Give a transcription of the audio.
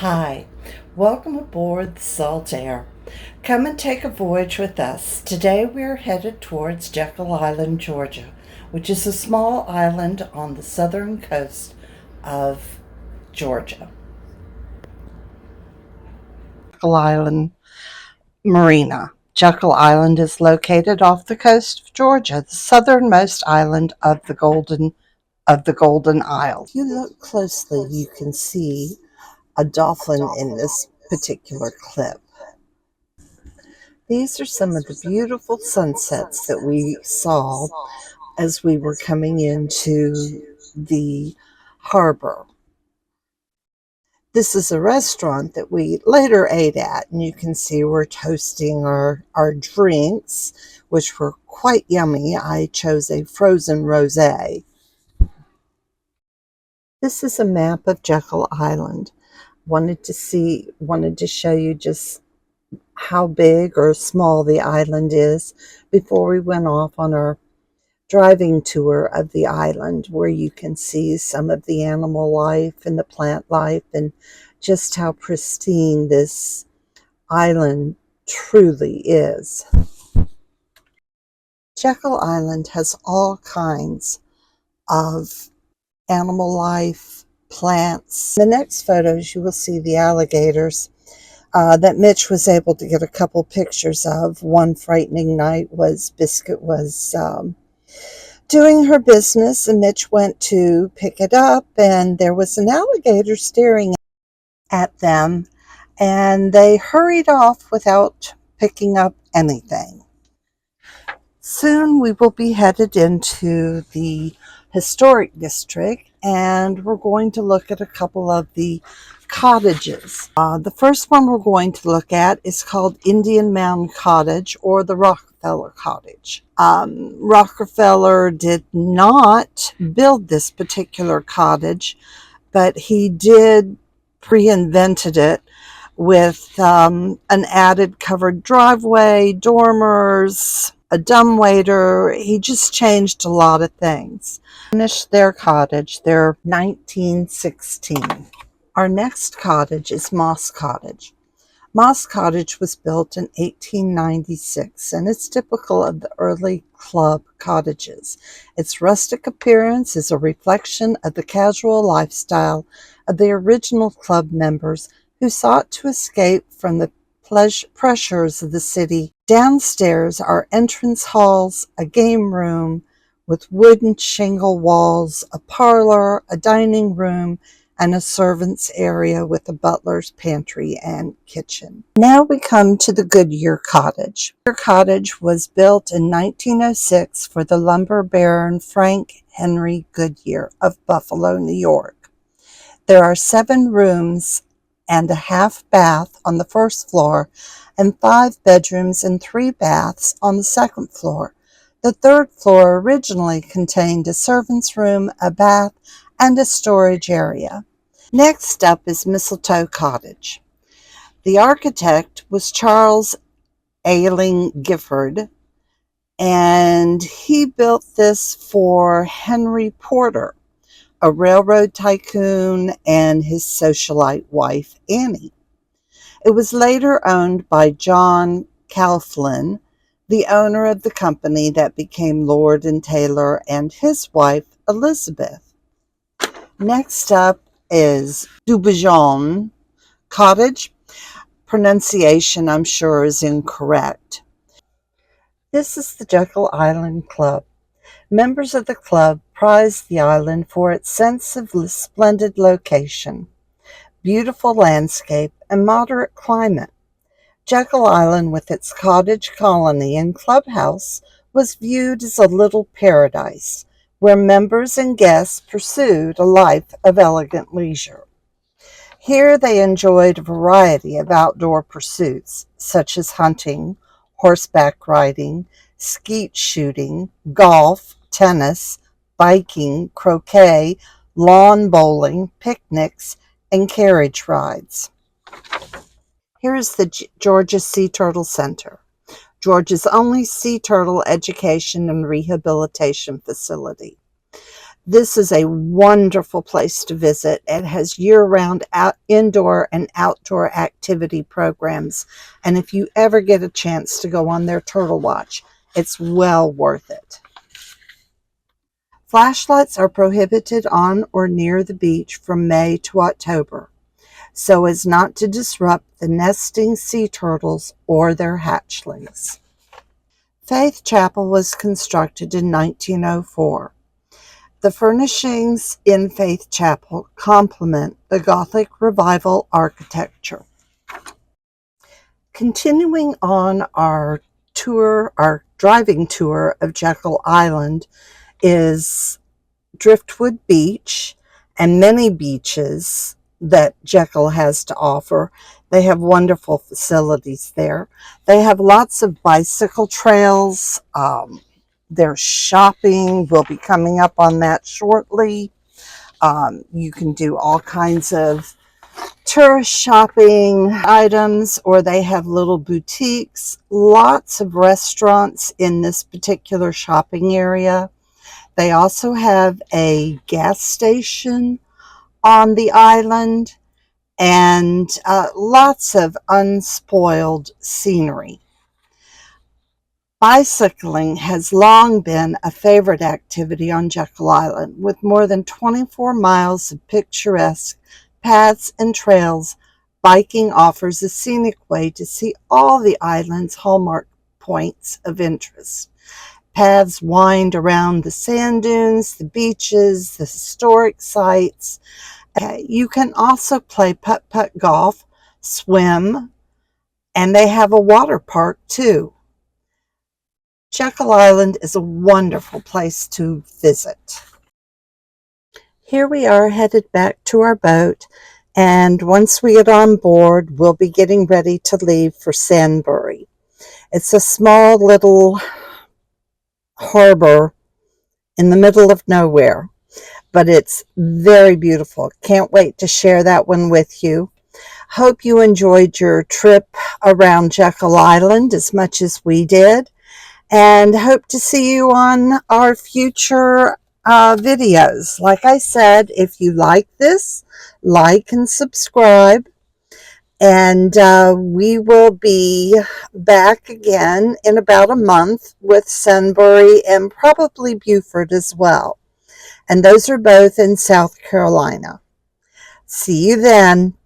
Hi, welcome aboard the Saltaire. Come and take a voyage with us. Today we are headed towards Jekyll Island, Georgia, which is a small island on the southern coast of Georgia. Jekyll Island Marina. Jekyll Island is located off the coast of Georgia, the southernmost island of the Golden Isle. If you look closely, you can see a dolphin in this particular clip. These are some of the beautiful sunsets that we saw as we were coming into the harbor. This is a restaurant that we later ate at, and you can see we're toasting our drinks, which were quite yummy. I chose a frozen rosé. This is a map of Jekyll Island. Wanted to show you just how big or small the island is before we went off on our driving tour of the island, where you can see some of the animal life and the plant life and just how pristine this island truly is. Jekyll Island has all kinds of animal life, plants. In the next photos you will see the alligators that Mitch was able to get a couple pictures of. One frightening night was Biscuit was doing her business, and Mitch went to pick it up, and there was an alligator staring at them, and they hurried off without picking up anything. Soon we will be headed into the historic district, and we're going to look at a couple of the cottages. The first one we're going to look at is called Indian Mound Cottage, or the Rockefeller Cottage. Rockefeller did not build this particular cottage, but he did reinvented it with an added covered driveway, dormers, a dumbwaiter. He just changed a lot of things. Finished their cottage, their 1916. Our next cottage is Moss Cottage. Moss Cottage was built in 1896, and it's typical of the early club cottages. Its rustic appearance is a reflection of the casual lifestyle of the original club members who sought to escape from the pressures of the city. Downstairs are entrance halls, a game room with wooden shingle walls, a parlor, a dining room, and a servant's area with a butler's pantry and kitchen. Now we come to the Goodyear Cottage. The cottage was built in 1906 for the lumber baron Frank Henry Goodyear of Buffalo, New York. There are 7 rooms and a half bath on the first floor, and 5 bedrooms and 3 baths on the second floor. The third floor originally contained a servant's room, a bath, and a storage area. Next up is Mistletoe Cottage. The architect was Charles Ailing Gifford, and he built this for Henry Porter, a railroad tycoon, and his socialite wife, Annie. It was later owned by John Calflin, the owner of the company that became Lord and Taylor, and his wife, Elizabeth. Next up is Dubourgon Cottage. Pronunciation, I'm sure, is incorrect. This is the Jekyll Island Club. Members of the club prize the island for its sense of splendid location, beautiful landscape, and moderate climate. Jekyll Island, with its cottage colony and clubhouse, was viewed as a little paradise, where members and guests pursued a life of elegant leisure. Here they enjoyed a variety of outdoor pursuits, such as hunting, horseback riding, skeet shooting, golf, tennis, biking, croquet, lawn bowling, picnics, and carriage rides. Here is the Georgia Sea Turtle Center, Georgia's only sea turtle education and rehabilitation facility. This is a wonderful place to visit. It has year-round indoor and outdoor activity programs. And if you ever get a chance to go on their turtle watch, it's well worth it. Flashlights are prohibited on or near the beach from May to October, so as not to disrupt the nesting sea turtles or their hatchlings. Faith Chapel was constructed in 1904. The furnishings in Faith Chapel complement the Gothic Revival architecture. Continuing on our driving tour of Jekyll Island is Driftwood Beach and many beaches that Jekyll has to offer. They have wonderful facilities there. They have lots of bicycle trails. There's shopping. We'll be coming up on that shortly. You can do all kinds of tourist shopping items, or they have little boutiques. Lots of restaurants in this particular shopping area. They also have a gas station on the island and lots of unspoiled scenery. Bicycling has long been a favorite activity on Jekyll Island, with more than 24 miles of picturesque paths and trails. Biking offers a scenic way to see all the island's hallmark points of interest. Paths wind around the sand dunes, the beaches, the historic sites. You can also play putt-putt golf, swim, and they have a water park too. Jekyll Island is a wonderful place to visit. Here we are headed back to our boat, and once we get on board, we'll be getting ready to leave for Sandbury. It's a small little harbor in the middle of nowhere, but it's very beautiful. Can't wait to share that one with you. Hope you enjoyed your trip around Jekyll Island as much as we did, and hope to see you on our future videos. Like I said, if you like this, like and subscribe. And we will be back again in about a month with Sunbury and probably Beaufort as well. And those are both in South Carolina. See you then.